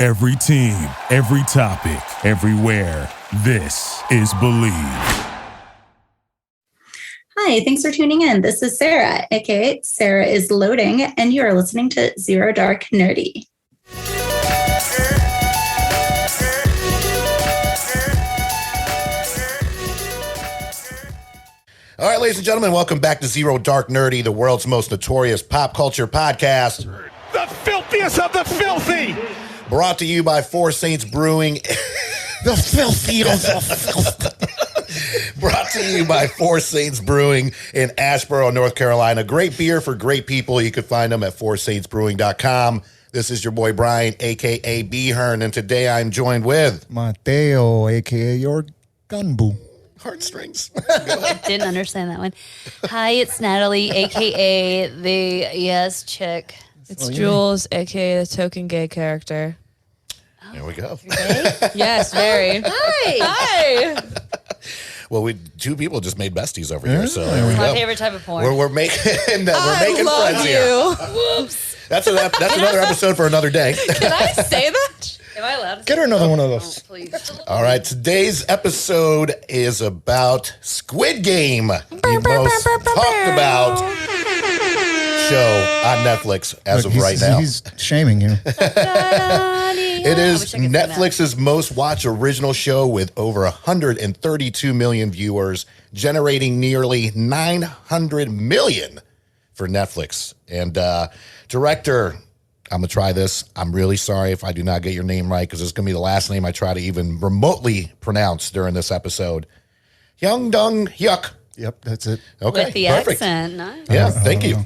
Every team, every topic, everywhere. This is Believe. Hi, thanks for tuning in. This is Sarah, aka Sarah is Loading, and you are listening to Zero Dark Nerdy. All right, ladies and gentlemen, welcome back to Zero Dark Nerdy, the world's most notorious pop culture podcast. The filthiest of the filthy! Brought to you by Four Saints Brewing. The filthy of the filthy. Brought to you by Four Saints Brewing in Asheboro, North Carolina. Great beer for great people. You can find them at foursaintsbrewing.com. This is your boy Brian, a.k.a. B-Hearn, and today I'm joined with... Mateo, a.k.a. your gunboo. Heartstrings. Didn't understand that one. Hi, it's Natalie, a.k.a. the yes chick. It's Jules, a.k.a. the token gay character. There we go. Yes, very. Hi. Well, two people just made besties over here, so there we My go. favorite type of porn. We're making I love friends you. here. Whoops. That's another episode for another day. Can I say that? Am I allowed to Get her another one of those. Oh, please. All right, today's episode is about Squid Game, the most talked about show on Netflix as of right now. He's shaming you. It is Netflix's most watched original show with over 132 million viewers, generating nearly 900 million for Netflix. And director, I'm going to try this. I'm really sorry if I do not get your name right, because it's going to be the last name I try to even remotely pronounce during this episode. Hyung Dong Hyuk. Yep, that's it. Okay, With the perfect. accent. Nice. Yeah, thank you.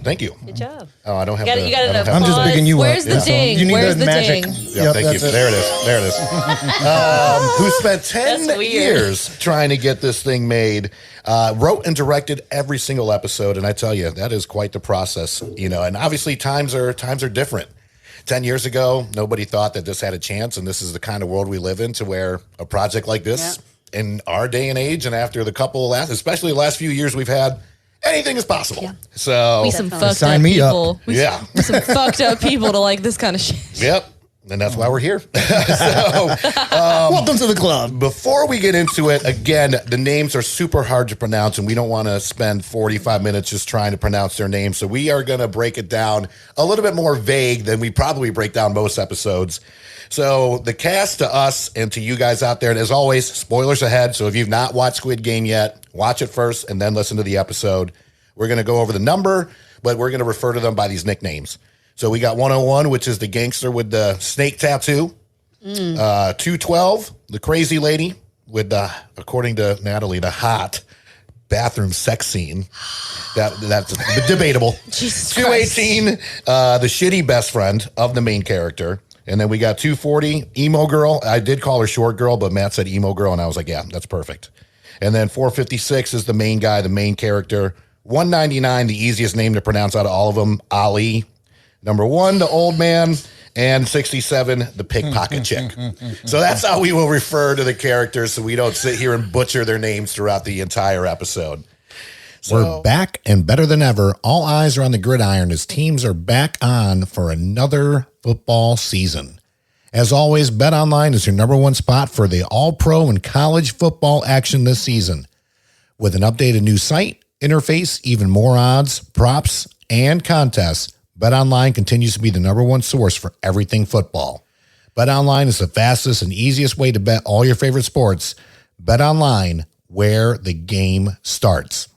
Good job. Oh, I don't have You the... got I don't enough have- I'm just Pause. bigging you Where's up. the So ding? you need Where's the the magic. ding? Yeah, thank you. that's it. There it is. There it is. Who spent 10 That's weird. years trying to get this thing made, wrote and directed every single episode. And I tell you, that is quite the process, you know, and obviously times are different. 10 years ago, nobody thought that this had a chance. And this is the kind of world we live in, to where a project like this in our day and age, and after especially the last few years we've had, anything is possible. Yeah. So, We some fucked Sign up me up. people. We yeah. some fucked up people to like this kind of shit. Yep. And that's why we're here. Welcome to the club. Before we get into it, again, the names are super hard to pronounce, and we don't want to spend 45 minutes just trying to pronounce their names. So we are going to break it down a little bit more vague than we probably break down most episodes. So the cast to us and to you guys out there, and as always, spoilers ahead. So if you've not watched Squid Game yet, watch it first and then listen to the episode. We're going to go over the number, but we're going to refer to them by these nicknames. So we got 101, which is the gangster with the snake tattoo. 212, the crazy lady with the, according to Natalie, the hot bathroom sex scene. That's debatable. Jesus 218, the shitty best friend of the main character. And then we got 240, emo girl. I did call her short girl, but Matt said emo girl, and I was like, yeah, that's perfect. And then 456 is the main guy, the main character. 199, the easiest name to pronounce out of all of them, Ali. Number 1, the old man. And 67, the pickpocket chick. So that's how we will refer to the characters, so we don't sit here and butcher their names throughout the entire episode. We're back and better than ever. All eyes are on the gridiron as teams are back on for another football season. As always, BetOnline is your number one spot for the all-pro and college football action this season. With an updated new site, interface, even more odds, props, and contests, BetOnline continues to be the number one source for everything football. BetOnline is the fastest and easiest way to bet all your favorite sports. BetOnline, where the game starts.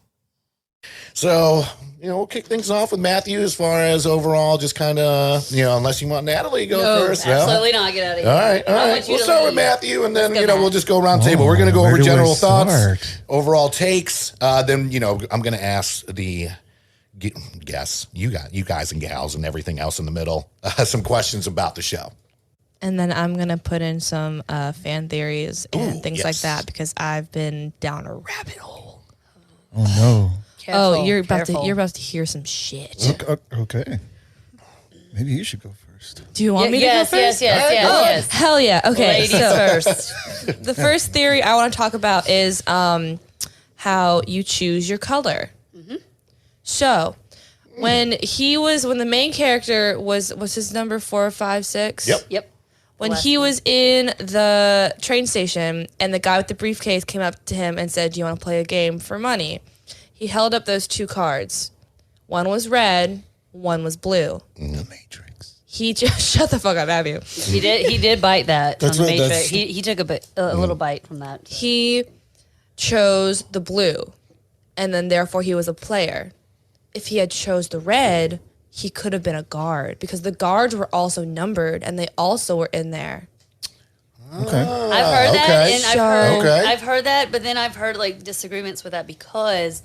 So, we'll kick things off with Matthew as far as overall, just kind of, unless you want Natalie to go first. Absolutely not. Get out of here. All right. I want you We'll to start with lead. Matthew, and then, Let's go, we'll just go around the table. We're going to go where over do I general thoughts, start? overall takes. Then, I'm going to ask the guests, you guys and gals and everything else in the middle, some questions about the show. And then I'm going to put in some fan theories and things like that, because I've been down a rabbit hole. Oh, no. Careful, You're careful. about to hear some shit. Okay. Maybe you should go first. Do you want me to Yes, go first? yes. Hell yeah. Okay. Ladies first. The first theory I want to talk about is how you choose your color. Mm-hmm. So when the main character was his number 4, 5, 6? Yep. Yep. When he was in the train station and the guy with the briefcase came up to him and said, "Do you want to play a game for money?" He held up those 2 cards. One was red, one was blue. The Matrix. He just shut the fuck up, have you? He did bite that That's from the what- Matrix. that's- He took a little bite from that. He chose the blue, and then therefore he was a player. If he had chose the red, he could have been a guard because the guards were also numbered and they also were in there. I've heard that, okay. and I've heard that, but then I've heard like disagreements with that because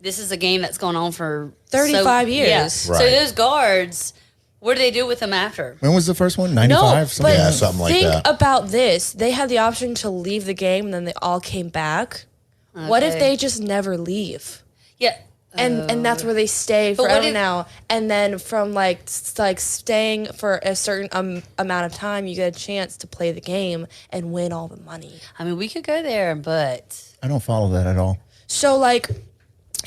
this is a game that's gone on for 35 years. Yeah. Right. So those guards, what do they do with them after? When was the first one? 95? No, something but like Yeah, that? something like think that. about this. They had the option to leave the game and then they all came back. What if Okay. they just never leave? Yeah. And that's where they stay But what forever if- now. And then from like staying for a certain amount of time, you get a chance to play the game and win all the money. I mean, we could go there, but I don't follow that at all. So like,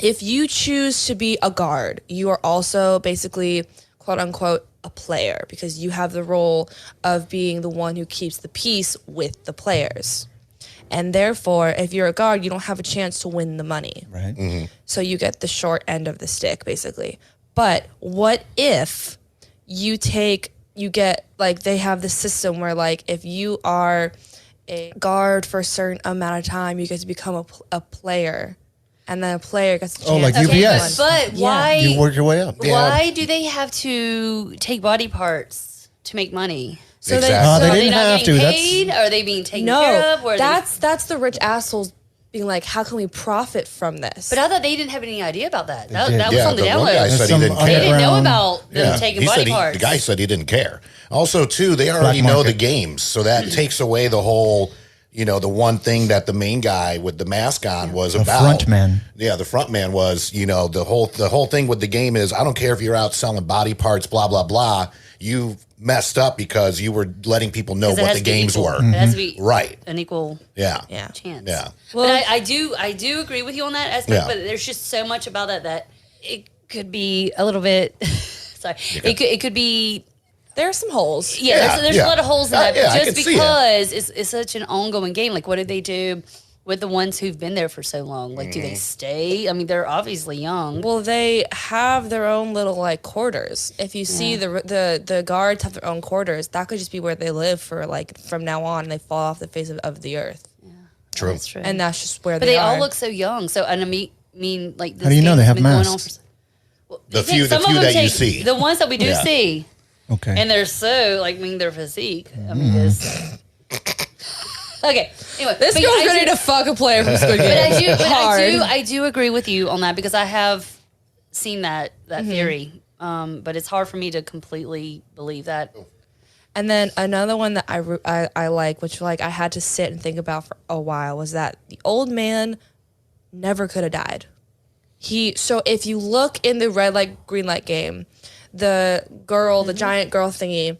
if you choose to be a guard, you are also basically quote unquote a player because you have the role of being the one who keeps the peace with the players. And therefore, if you're a guard, you don't have a chance to win the money. Right? So you get the short end of the stick, basically. But what if you get, like, they have this system where, like, if you are a guard for a certain amount of time, you get to become a player. And then a player gets a chance. Oh, like to UPS. win. but Yeah. why? You work your way up. Why do they have to take body parts to make money? So Exactly. No, So they are didn't not have getting to. paid? Are they being taken care of? Or No, are that's the rich assholes being like, how can we profit from this? but I thought they didn't have any idea about that. That did. was Yeah, on the the down one low. guy There's said he some didn't They care. didn't know underground- about them taking he body said parts. the guy said he didn't care. Also, too, they already know the market. games, so that takes away the whole, the one thing that the main guy with the mask on was about. front man. Yeah, the front man was, the whole thing with the game is, I don't care if you're out selling body parts, blah, blah, blah. You messed up because you were letting people know 'Cause it what has the to be games equal. were. It has to be Right. an equal Yeah. yeah. chance. Yeah. But I do agree with you on that aspect. Yeah. But there's just so much about that it could be a little bit. Sorry, it could be. There are some holes. Yeah, Yeah, there's yeah. a lot of holes in that. Yeah, I Just can see it. because it's such an ongoing game. Like, what did they do with the ones who've been there for so long? Like, do they stay? I mean, they're obviously young. Well, they have their own little like quarters. If you see the guards have their own quarters, that could just be where they live for like from now on. And they fall off the face of the earth, True. That's true. and that's just where but they they are. all look so young. So, and I mean, like, this How do you know game they has have been going on masks? for well, The they few- take- some the of few them that you take- see. The ones that we do Yeah. see. Okay. And they're so, like, I mean, their physique. I mean, this. Okay. Anyway, This but girl's I ready do- to fuck a player from Squid But Game. I do agree with you on that because I have seen that Mm-hmm. theory. But it's hard for me to completely believe that. And then another one that I like, which like I had to sit and think about for a while, was that the old man never could have died. So if you look in the red light green light game, the girl, the giant girl thingy,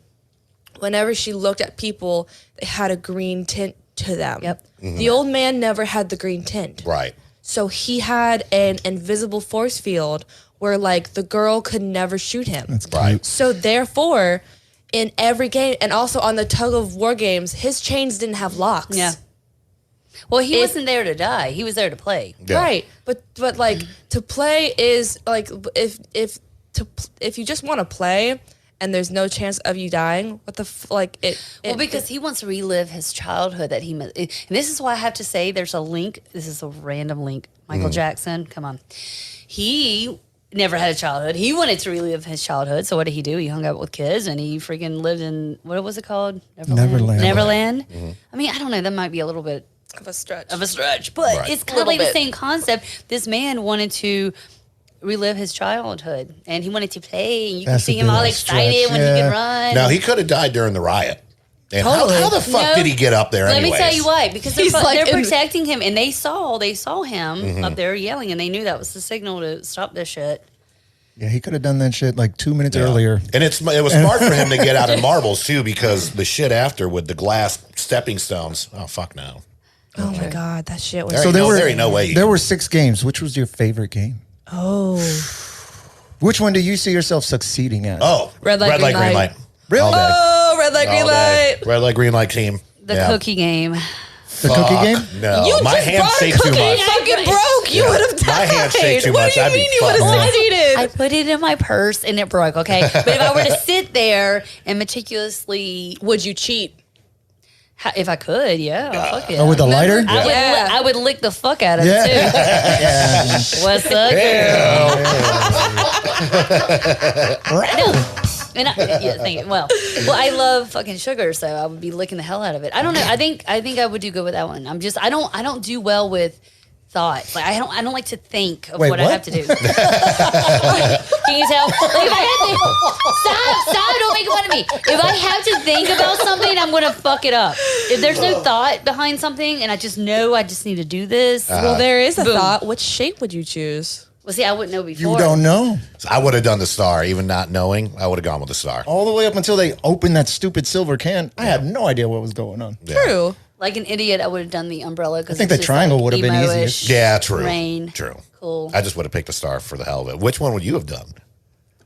whenever she looked at people, they had a green tint to them. Yep. The old man never had the green tint. Right. So he had an invisible force field where like the girl could never shoot him. Right. So therefore, in every game, and also on the tug of war games, his chains didn't have locks. Yeah. Well, he wasn't there to die. He was there to play. Yeah. Right. But like to play is like if you just want to play and there's no chance of you dying, what the Well, because he wants to relive his childhood that he missed. And this is why I have to say there's a link. This is a random link. Michael Jackson, come on. He never had a childhood. He wanted to relive his childhood. So what did he do? He hung out with kids and he freaking lived in, what was it called? Neverland. Neverland. I mean, I don't know. That might be a little bit of a stretch. of a stretch, but Right. it's kind of Little like the bit. same concept. This man wanted to relive his childhood and he wanted to play. And you That's can see a him bit all of a excited stretch, when he yeah. can run. Now, he could have died during the riot. And Totally. how the fuck No. did he get up there Let anyways? me tell you why. Because they're, He's like they're in- protecting him, and they saw him up there yelling, and they knew that was the signal to stop this shit. Yeah, he could have done that shit like 2 minutes earlier. And it was smart for him to get out of marbles, too, because the shit after with the glass stepping stones. Oh, fuck no. Oh my god, that shit was. There So ain't there no- were there ain't no way you- there were 6 games. Which was your favorite game? Oh, Which one do you see yourself succeeding at? Oh, Red light, green light. Really? oh, red red light, green All day. light. Red light, green light team. The Yeah. cookie game. The cookie game? No, You my just hands brought a shake too cookie. much. You fucking broke. You Yeah. would have died. My hands shake too what much. do you I'd be mean you would have fucked. succeeded? I put it in my purse and it broke, okay? But if I were to sit there and meticulously, Would you cheat? if I could, yeah, fuck it. Oh, with the lighter? I would lick the fuck out of Yeah. it too. What's up, girl? No. And thank you. Well, I love fucking sugar, so I would be licking the hell out of it. I don't know. I think I would do good with that one. I don't do well with thoughts. Like I don't like to think of Wait, what I what? have to do. Can you tell? Like if I have to, stop! Don't make fun of me. If I have to think about something, I'm gonna fuck it up. If there's no thought behind something, and I just know I just need to do this. Well, there is a Boom. thought. Which shape would you choose? Well, see, I wouldn't know before. You don't know. So I would have done the star, even not knowing. I would have gone with the star. All the way up until they opened that stupid silver can, I had no idea what was going on. Yeah. True. Like an idiot, I would have done the umbrella. I think the triangle would have been easiest. Yeah, true. Rain. True. Cool. I just would have picked the star for the hell of it. Which one would you have done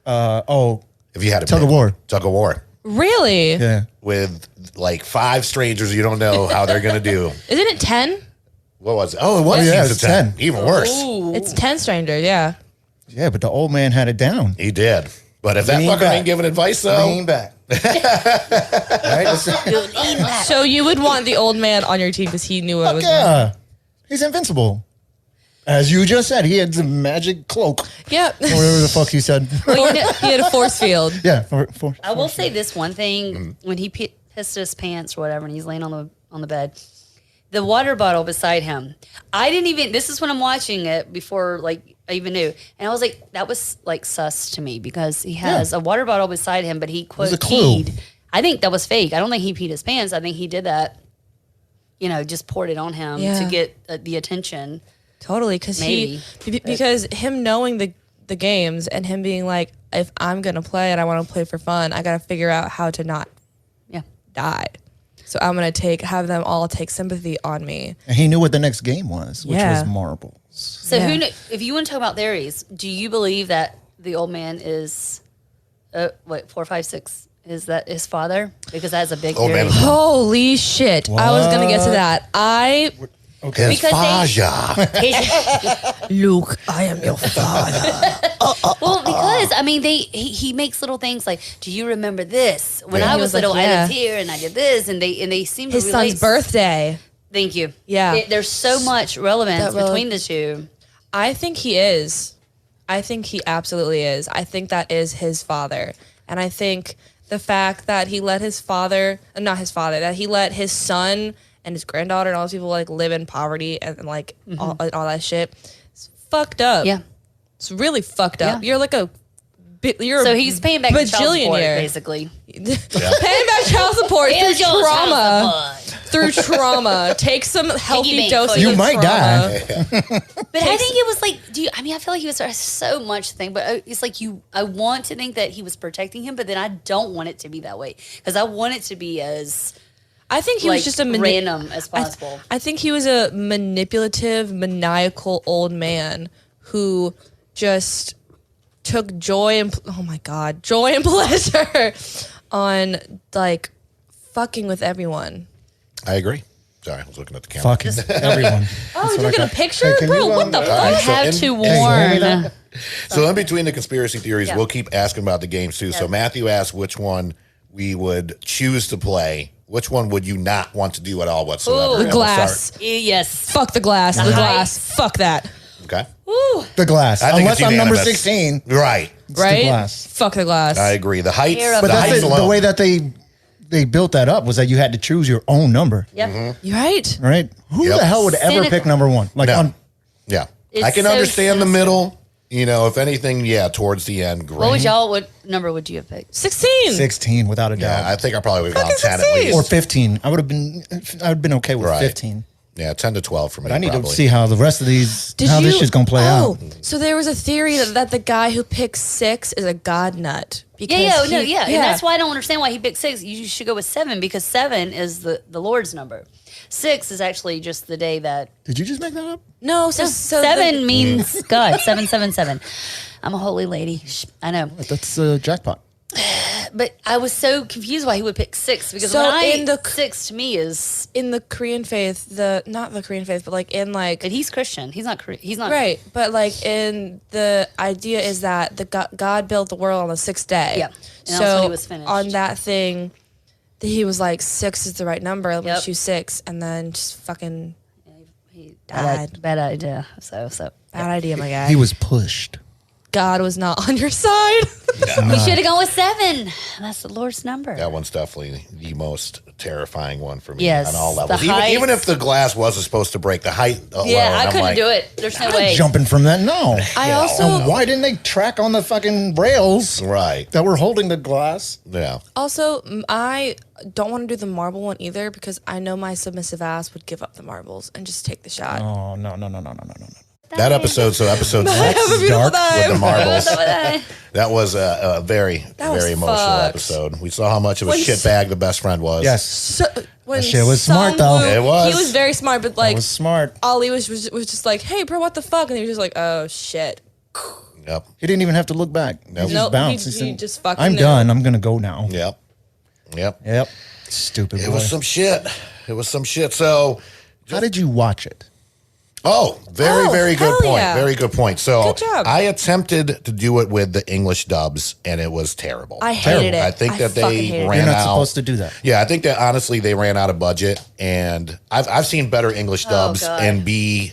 Oh, if you had to Tug pick? of war. Tug of war. Really? Yeah. With like 5 strangers you don't know how they're going to do. Isn't it 10? What was it? Oh, it was Yeah, season it's 10. 10. Even worse. It's 10 strangers, yeah. Yeah, but the old man had it down. He did. But if that Lean fucker back. ain't giving advice, though. Lean back. Right? So you would want the old man on your team because he knew what Fuck was yeah. He's invincible. As you just said, he had the magic cloak. Yep. Or whatever the fuck he said. Well, he had a force field. Yeah. I will say this one thing: when he pissed his pants or whatever, and he's laying on the bed, the water bottle beside him. I didn't even. This is when I'm watching it before like I even knew, and I was like, that was like sus to me because he has a water bottle beside him, but he was a quote clue. peed. I think that was fake. I don't think he peed his pants. I think he did that. You know, just poured it on him Yeah. to get the attention. Totally, because because him knowing the games and him being like, if I'm gonna play and I want to play for fun, I gotta figure out how to not Yeah. die. So I'm gonna have them all take sympathy on me. And he knew what the next game was, which Yeah. was marbles. So Yeah. if you want to talk about theories, do you believe that the old man is, 4, 5, 6? Is that his father? Because that's a big Old theory. man. Holy shit! I was gonna get to that. Okay. His Because Faja. Luke, I am your father. Well, because I mean, he makes little things like, do you remember this? When Yeah. I He was was like, little, I yeah. lived here and I did this, and they seem His to relate. son's birthday. Thank you. Yeah. There's so much relevance That between the two. I think he is. I think he absolutely is. I think that is his father. And I think the fact that he let that he let his son and his granddaughter and all those people like live in poverty and like all that shit, it's fucked up. Yeah. It's really fucked up. Yeah. You're like So he's paying back the child support, bajillionaire. basically. Paying back child support Here's through your trauma. child support. Through trauma. Take some healthy bank doses for you. of You might trauma. die. But I think it was like, I feel like he was so much thing, but it's like I want to think that he was protecting him, but then I don't want it to be that way because I want it to be as I think he like, was just a random as possible. I think he was a manipulative, maniacal old man who just took joy and pleasure on like fucking with everyone. I agree. Sorry, I was looking at the camera. Fucking everyone. Oh, you're taking a picture, Hey, can bro? you, What the all fuck? right, I so have in- to Hey, warn. So in between the conspiracy theories, Yeah. we'll keep asking about the games too. So Yeah. Matthew asked which one we would choose to play. Which one would you not want to do at all whatsoever? Ooh. And The we'll glass. start- Yes. Fuck the glass. The glass. Fuck that. Okay. The glass. I think Unless it's I'm number unanimous. 16. Right. It's Right? the glass. Fuck the glass. I agree. The heights. Fear of But the that's heights the alone. way that they built that up was that you had to choose your own number. Yep. You right? Right? Who Yep. the hell would ever Cynical. pick number one? Like No. on Yeah. It's I can so understand the sensitive. middle. You know, if anything, yeah, towards the end, great. What number would you have picked? 16. 16 without a doubt. Yeah, I think I probably would have gone Fucking 10 at 16. least. Or 15. I would have been okay with Right. 15. Yeah, 10 to 12 for me. But I need probably. to see how the rest of these how this shit's gonna play out. So there was a theory that the guy who picks 6 is a god nut. Because Yeah. And that's why I don't understand why he picked 6. You should go with 7 because 7 is the Lord's number. 6 is actually just the day that Did you just make that up? No, so 7 means God. 777. I'm a holy lady. Shh, I know. That's jackpot. but I was so confused why he would pick 6 because So when 6 to me is, in the Korean faith, not the Korean faith, but like in like but he's Christian. He's not right, but like in the idea is that God built the world on the 6th day. Yeah, and so that's when he was finished. on that thing, he was like 6 is the right number. Let me Yep. choose 6, and then just fucking He died. bad idea. So Bad idea, my guy. He was pushed. God was not on your side. we should have gone with 7. That's the Lord's number. That one's definitely the most terrifying one for me Yes, on all the levels. height. Even if the glass wasn't supposed to break, the height alone, Yeah, I I'm couldn't like, do it. There's no way. Jumping from that, no. I Yeah. also And why didn't they track on the fucking rails Right. that were holding the glass? Yeah. I don't want to do the marble one either because I know my submissive ass would give up the marbles and just take the shot. Oh, no. That episode, so episode Have a 6 beautiful dark with the time. marbles, that was a very, That was very emotional fucked. episode. We saw how much of a When shitbag the best friend was. Yes. So, when That shit was smart, though. Sung-woo- It was. He was very smart, but That like was smart. Ollie was just like, "Hey, bro, what the fuck?" And he was just like, "Oh shit." Yep. He didn't even have to look back. He Nope. just Nope, bounced. he said, just fucking I'm knew. done. I'm going to go now. Yep. Yep. Yep. Stupid It boy. was some shit. It was some shit. So, How did you watch it? very, Oh, very good hell point. yeah. Very good point. So, Good job. I attempted to do it with the English dubs, and it was terrible. I hated it. I think that fucking they hated it. ran You're not out. supposed to do that. Yeah, I think that honestly they ran out of budget, and I've seen better English dubs God. and B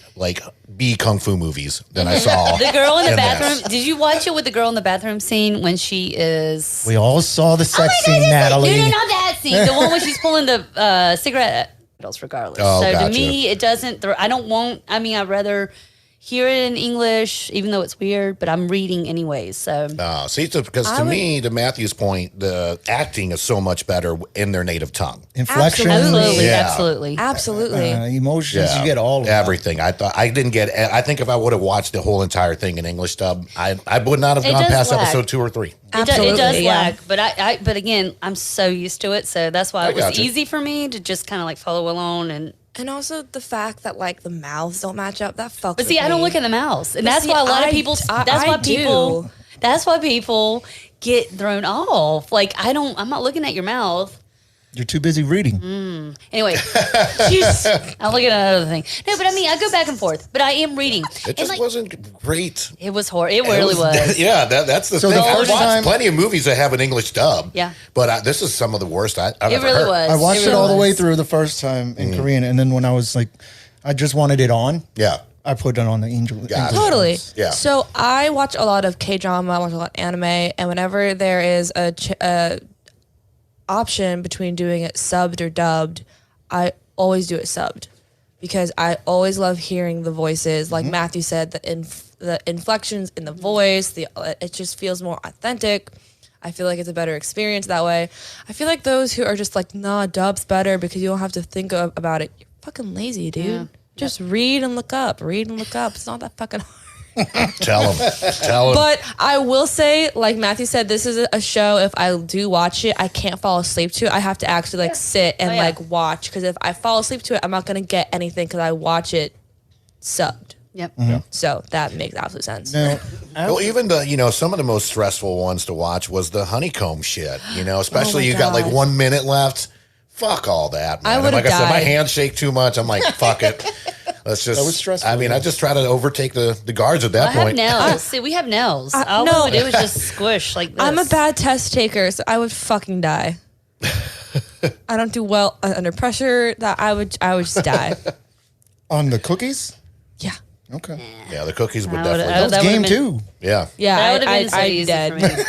kung fu movies than I saw. The girl in the in bathroom. this. Did you watch it with the girl in the bathroom scene when she is? We all saw the sex scene, Natalie. No, not that scene. The one where she's pulling the cigarette bottles, regardless. Oh, so gotcha. to me, it doesn't. I don't want. I mean, I'd rather hear it in English, even though it's weird. But I'm reading anyways. So See, because to me, to Matthew's point, the acting is so much better in their native tongue. Inflections, absolutely, Yeah. absolutely. Absolutely. emotions, you get all of that. everything. I thought I didn't get. I think if I would have watched the whole entire thing in English dub, I would not have It gone does past lag. episode 2 or 3. It Absolutely, does yeah. lag, but again, I'm so used to it, so that's why it was gotcha. easy for me to just kind of like follow along And also the fact that like the mouths don't match up, that fucks. But see, with I don't me. look at the mouse, and But that's see, why a lot of I- people. I- That's I why people. do. That's why people get thrown off. Like I'm not looking at your mouth. You're too busy reading. Anyway, jeez, I'm looking at another thing. No, but I mean, I go back and forth, but I am reading. It And, just like, wasn't great. It was horrible. It really was. Yeah, that's the So thing. the I've first watched time- plenty of movies that have an English dub. Yeah. But this is some of the worst I've It ever really heard. was. I watched it really all the way was. through the first time in Korean, and then when I was like, I just wanted it on. Yeah. I put it on the angel. Gotcha. Totally. Yeah. So I watch a lot of K-drama, I watch a lot of anime, and whenever there is a option between doing it subbed or dubbed, I always do it subbed because I always love hearing the voices. Like Matthew said, the inflections in the voice, it just feels more authentic. I feel like it's a better experience that way. I feel like those who are just like, nah, dub's better because you don't have to think about it. You're fucking lazy, dude. Just read and look up. Read and look up. It's not that fucking hard. Tell them. Tell them. But I will say, like Matthew said, this is a show. If I do watch it, I can't fall asleep to it. I have to actually like sit and yeah. like watch because if I fall asleep to it, I'm not gonna get anything because I watch it subbed. Yep. So that makes absolute sense. Now, Well, even some of the most stressful ones to watch was the honeycomb shit. Especially you got like God. 1 minute left. Fuck all that, man. I And would've like I said, my died. hands shake too much. I'm like, fuck it. Let's just. That was stressful, I mean, yeah. I just try to overtake the guards at that I have point. nails. See, we have nails. All no. we would do is just squish like this. I'm a bad test taker, so I would fucking die. I don't do well under pressure. That I would just die. on the cookies? Yeah. Okay. Yeah, the cookies would I would've- definitely. I That's that game would've been- 2. Yeah. Yeah. That would have been so I'd easy dead. for me.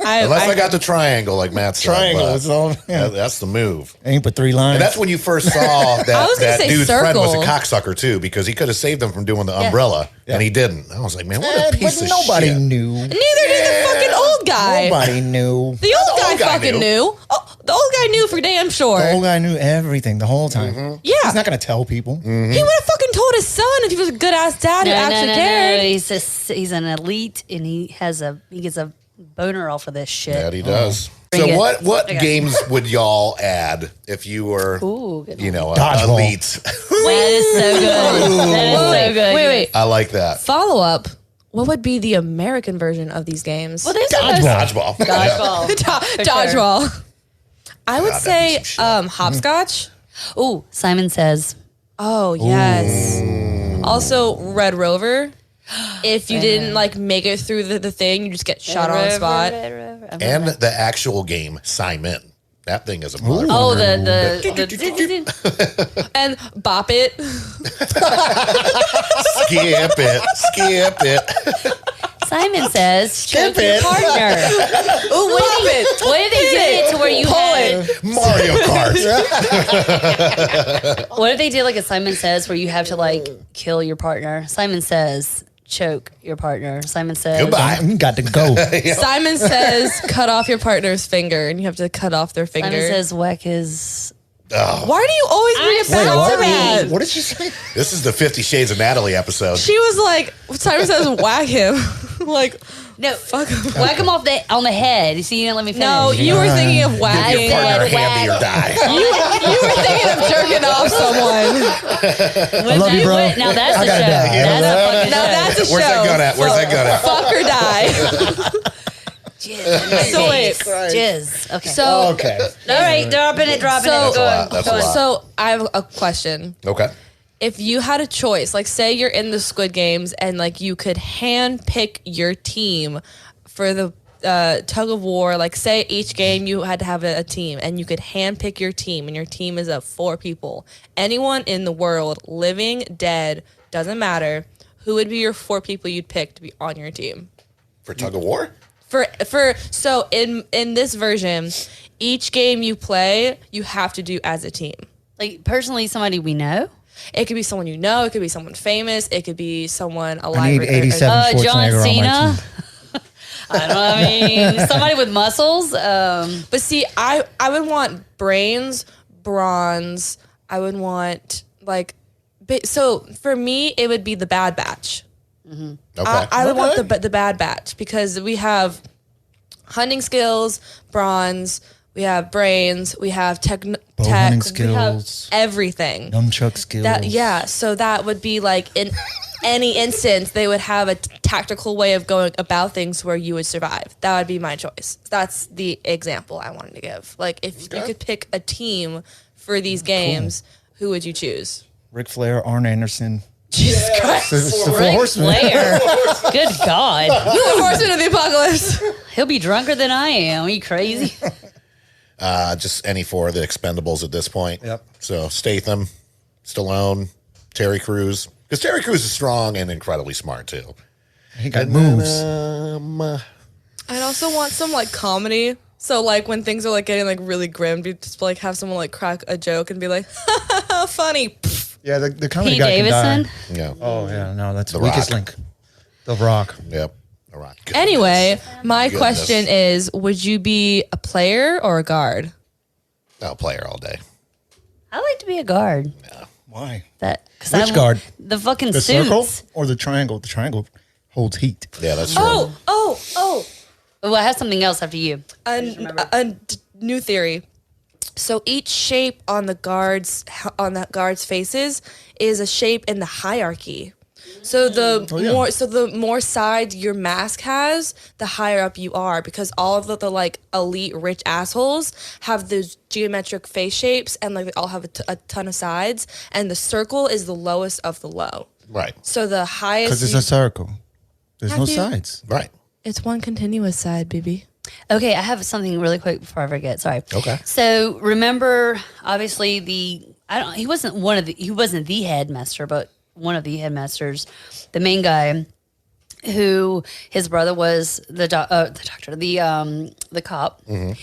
Unless I got the triangle, like Matt said. Triangle. but It's all, yeah. That's the move. Aim for 3 lines. And that's when you first saw that, was gonna that say dude's friend was a circle. cocksucker too, because he could have saved them from doing the umbrella, and he didn't. I was like, man, what a piece but of nobody shit. knew. Neither did the fucking old guy. Nobody knew. The old guy old guy fucking knew. knew. Oh, the old guy knew for damn sure. The old guy knew everything the whole time. Yeah. He's not going to tell people. He would have fucking told his son if he was a good ass dad who actually cared. He's an elite, and he gets a boner off of this shit. That he does. Bring So it. what Okay. games would y'all add if you were, Ooh, good Dodgeball. elite? That is so good. That is so good. Wait. I like that. Follow up. what would be the American version of these games? Well, there's dodgeball. Dodgeball. Dodgeball. I would God, say that'd be some hopscotch. Oh, Simon Says. Oh, yes. Also, Red Rover. If you didn't like make it through the thing, you just get shot on the spot. And the actual game, Simon. That thing is a motherfucker. Oh, the And Bop It. Skip it. Simon Says, choke Skip your it. partner. Ooh, What if they did it to where you had? Mario Kart. What if they did like a Simon Says where you have to like kill your partner? Simon Says, choke your partner. Simon Says, Goodbye. You got to go. Simon Says, cut off your partner's finger, and you have to cut off their finger. Simon Says, whack his. Why do you always bring it back to that? What did she say? This is the 50 Shades of Natalie episode. She was like, Simon Says, whack him. Like, No, whack him on the head. You see, you didn't let me finish. no, you were thinking of Give whacking. your partner Like, a handy or die. you were thinking of jerking off someone. I love you, bro. Now that's I a gotta show. die. That's a fucking Now show. that's a show. Where's that gun at? Where's that gun at? Fuck or die. Jizz. So wait. Jizz. Okay. So, Okay. all right, dropping it. That's a lot. That's a lot. so I have a question. Okay. If you had a choice, like say you're in the Squid Games and like you could hand pick your team for the tug of war, like say each game you had to have a team and you could hand pick your team and your team is of 4 people. Anyone in the world, living, dead, doesn't matter, who would be your 4 people you'd pick to be on your team? For tug of war? So in this version, each game you play, you have to do as a team. Like personally, somebody we know. It could be someone you know. It could be someone famous. It could be someone alive. I need 87 John Schwarzenegger on my Cena. team. I mean, somebody with muscles. But see, I would want brains, bronze. I would want like, so for me, it would be the Bad Batch. Okay. I would want the Bad Batch because we have hunting skills, bronze. We have brains. We have Hunting we have skills. everything. Nunchuck skills. So that would be like in any instance, they would have a tactical way of going about things where you would survive. That would be my choice. That's the example I wanted to give. Like if you could pick a team for these games, who would you choose? Ric Flair, Arn Anderson. Jesus Christ. It's the Four Ric Horsemen. Flair. Good God. The Horsemen of the Apocalypse. He'll be drunker than I am. Are you crazy? Just any 4 of the Expendables at this point. Yep. So Statham, Stallone, Terry Crews. Because Terry Crews is strong and incredibly smart too. He got moves. I'd also want some like comedy. So like when things are like getting like really grim, just like have someone like crack a joke and be like, funny. Yeah, the comedy Pete guy Davidson. can die. Yeah. Oh, yeah, no, that's the The weakest Rock. link. The Rock. Yep. All right. Goodness. Anyway, my Goodness. question is, would you be a player or a guard? I'll play her all day. I like to be a guard. Why? Which guard? The fucking The suits. circle or the triangle? The triangle holds heat. Yeah, that's true. Oh, Oh, I have something else after you. a new theory. So each shape on the guards faces is a shape in the hierarchy. So the more sides your mask has, the higher up you are, because all of the like elite rich assholes have those geometric face shapes and like they all have a ton of sides, and the circle is the lowest of the low. Right. So the highest Because it's a circle. There's no Matthew? sides. Right. it's one continuous side, baby. Okay, I have something really quick before I forget. Sorry. Okay. So remember, obviously he wasn't the headmaster, but one of the headmasters, the main guy, who his brother was the doctor, the cop.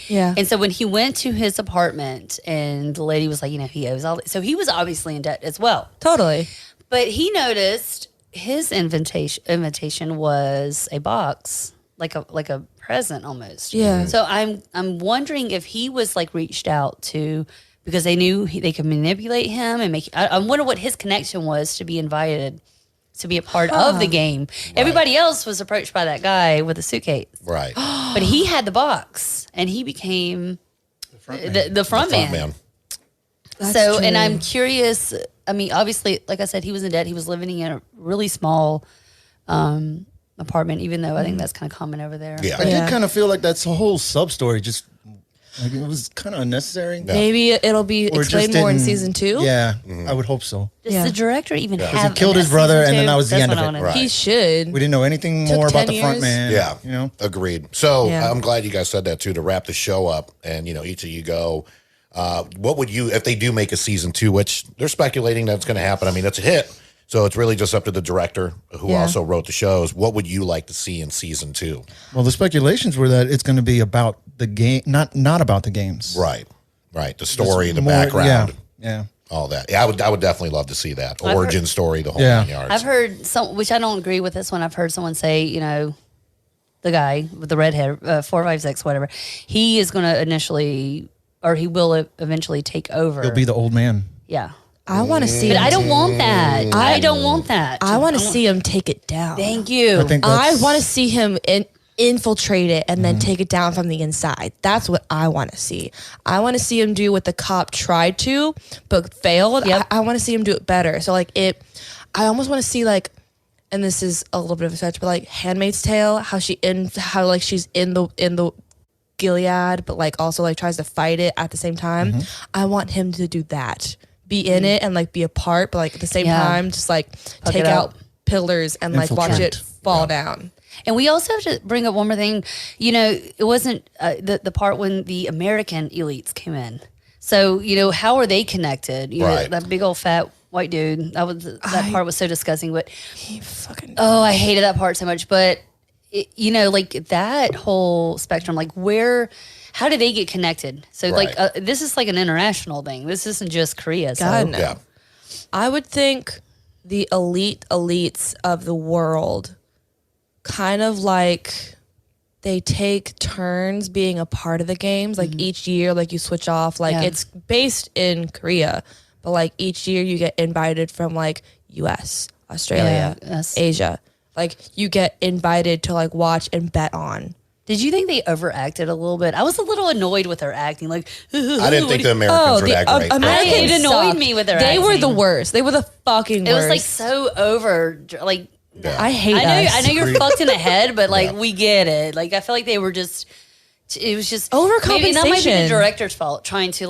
Yeah. And so when he went to his apartment, and the lady was like, he owes all. So he was obviously in debt as well. Totally. But he noticed his invitation was a box, like a present almost. Yeah. So I'm wondering if he was like reached out to because they knew they could manipulate him and make. I wonder what his connection was to be invited to be a part of the game. Right. Everybody else was approached by that guy with a suitcase. Right. But he had the box and he became the front man. That's so, true. and I'm curious. I mean, obviously, like I said, he was in debt. He was living in a really small apartment, even though I think that's kind of common over there. Yeah. I did kind of feel like that's a whole sub story. Just like it was kind of unnecessary. Maybe it'll be Or it explained just more in didn't- season 2. Yeah, Mm-hmm. I would hope so. Does Yeah. the director even have? He killed his brother, and then that was the end of it. Right. He should. We didn't know anything Took more about 10 the front years. man. Yeah. You know? Agreed. So Yeah. I'm glad you guys said that too, to wrap the show up. And, each of you go, what would you, if they do make a season 2, which they're speculating that's going to happen. I mean, that's a hit. So it's really just up to the director who Yeah. also wrote the shows. What would you like to see in season 2? Well, the speculations were that it's going to be about the game, not about the games. Right. Right. The story, Just the more- background, Yeah. all that. Yeah, I would definitely love to see that. I've Origin heard- story, the whole Yeah. 9 yards. I've heard some, which I don't agree with this one. I've heard someone say, the guy with the red hair, 456, whatever, he is going to initially, or he will eventually take over. He'll be the old man. Yeah. I want to see But him. I don't want that. I don't want that. I want to see him take it down. Thank you. I think I that's- want to see him infiltrate it and then take it down from the inside. That's what I want to see. I want to see him do what the cop tried to but failed. Yep. I want to see him do it better. So I almost want to see and this is a little bit of a stretch, but Handmaid's Tale, how she's in the Gilead, but also tries to fight it at the same time. I want him to do that. Be in it and be a part, but at the same Yeah. time, just take it out up. pillars and watch Infiltrate. it fall down. And we also have to bring up one more thing. It wasn't the part when the American elites came in. So, how are they connected? Right. That big old fat white dude. That part was so disgusting. But He fucking I hated that part so much. But that whole spectrum, how do they get connected? So, Right. this is an international thing. This isn't just Korea. So. God, no. Yeah. I would think the elites of the world kind of they take turns being a part of the games. Each year, you switch off. Yeah. It's based in Korea, but each year you get invited from US, Australia, Yeah, yes. Asia. You get invited to watch and bet on. Did you think they overacted a little bit? I was a little annoyed with their acting. I didn't think the Americans were that great. Americans It annoyed sucked. me with their They were acting. the worst. They were the fucking It worst. was so over. I hate us. I know you're fucked in the head, but we get it. I feel like they were just. It was just maybe that might be the Overcompensation. director's fault, trying to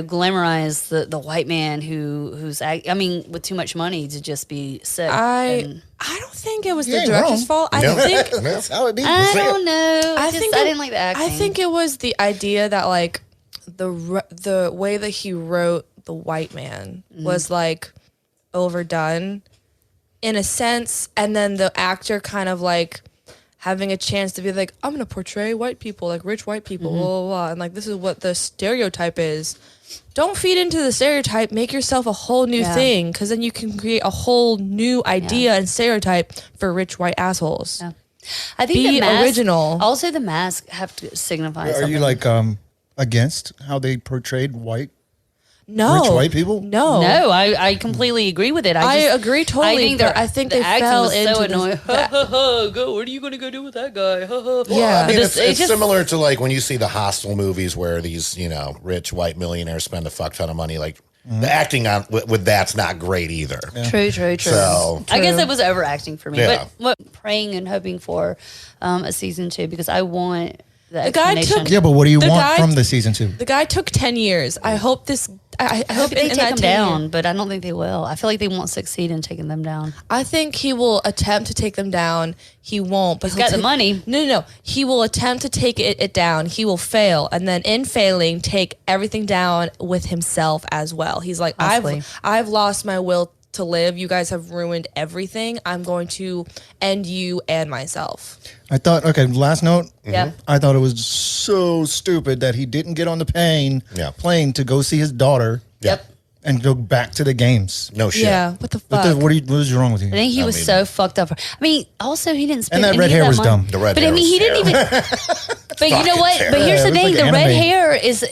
glamorize the white man who's with too much money to just be sick. I don't think it was You the ain't director's wrong. fault. I No. think That's how it be. I don't know. I didn't like the acting. I think it was the idea that the way that he wrote the white man was overdone in a sense, and then the actor kind of having a chance to be I'm gonna portray white people, rich white people, blah blah blah, and this is what the stereotype is. Don't feed into the stereotype. Make yourself a whole new thing, because then you can create a whole new idea and stereotype for rich white assholes. Yeah. I think Be the mask, original. Also, the mask have to signify Are something. you against how they portrayed No, rich white people? No, No, I completely agree with it. I just- agree totally, but I think the they acting fell was so into annoying. this- Go. What are you going to go do with that guy? Yeah. I mean, This- it's it just- similar to when you see the Hostel movies where these, rich white millionaires spend a fuck ton of money. The acting on with that's not great either. True. So- I guess it was overacting for me. Yeah. But praying and hoping for a season 2 because I want the The guy explanation. took- Yeah, but what do you The want guy- from the season 2? The guy took 10 years. I hope this. I I hope hope they in take that them 10 down, years- but I don't think they will. I feel like they won't succeed in taking them down. I think he will attempt to take them down. He won't. But He's got the money. No. He will attempt to take it down. He will fail, and then in failing, take everything down with himself as well. He's like, Possibly. I've lost my will to live. You guys have ruined everything. I'm going to end you and myself. I thought, last note. Yeah. I thought it was so stupid that he didn't get on the plane to go see his daughter Yep. and go back to the games. No shit. Yeah. What the fuck? What is wrong with you? I think he was mean- so fucked up. I mean, also he didn't spend And that any red of hair was money. dumb. The red But hair I mean, was he didn't even. But you know what? Fucking But here's terrible. the Yeah, it thing: was the like red anime. hair is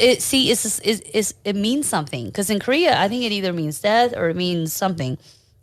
it means something. Because in Korea, I think it either means death or it means something.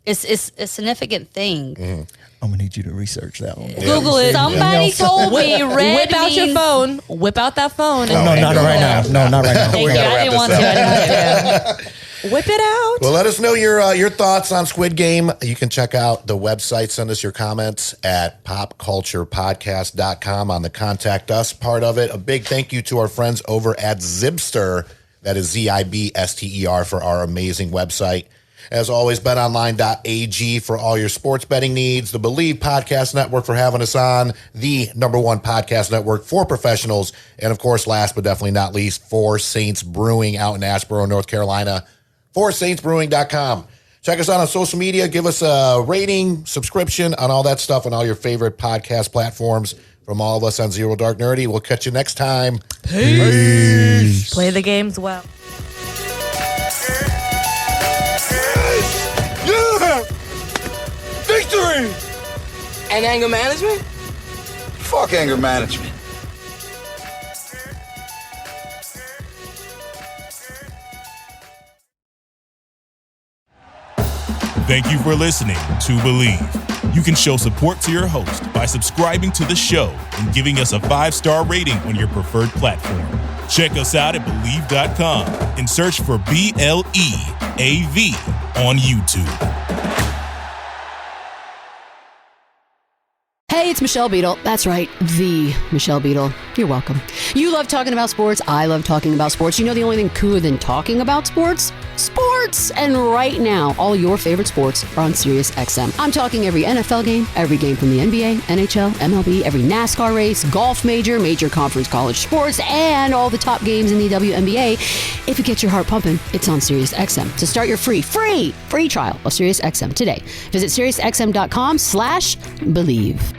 It's a significant thing. I'm gonna need you to research that one. Google it. Somebody told me red Whip out your means- phone. Whip out that phone. No, not right now. No, not right now. Thank you. I didn't want to. I didn't want to. Whip it out. Well, let us know your thoughts on Squid Game. You can check out the website. Send us your comments at popculturepodcast.com on the contact us part of it. A big thank you to our friends over at Zibster. That is ZIBSTER for our amazing website. As always, betonline.ag for all your sports betting needs. The Believe Podcast Network for having us on. The #1 podcast network for professionals. And, of course, last but definitely not least, For Saints Brewing out in Asheboro, North Carolina. ForSaintsBrewing.com. Check us out on social media. Give us a rating, subscription on all that stuff on all your favorite podcast platforms. From all of us on Zero Dark Nerdy, we'll catch you next time. Peace. Play the games well. Yeah! Victory! And anger management? Fuck anger management. Thank you for listening to Believe. You can show support to your host by subscribing to the show and giving us a 5-star rating on your preferred platform. Check us out at Believe.com and search for BLEAV on YouTube. Hey, it's Michelle Beadle. That's right, the Michelle Beadle. You're welcome. You love talking about sports. I love talking about sports. You know the only thing cooler than talking about sports? Sports! And right now, all your favorite sports are on Sirius XM. I'm talking every NFL game, every game from the NBA, NHL, MLB, every NASCAR race, golf major conference college sports, and all the top games in the WNBA. If it gets your heart pumping, it's on Sirius XM. To start your free trial of Sirius XM today, visit SiriusXM.com/believe.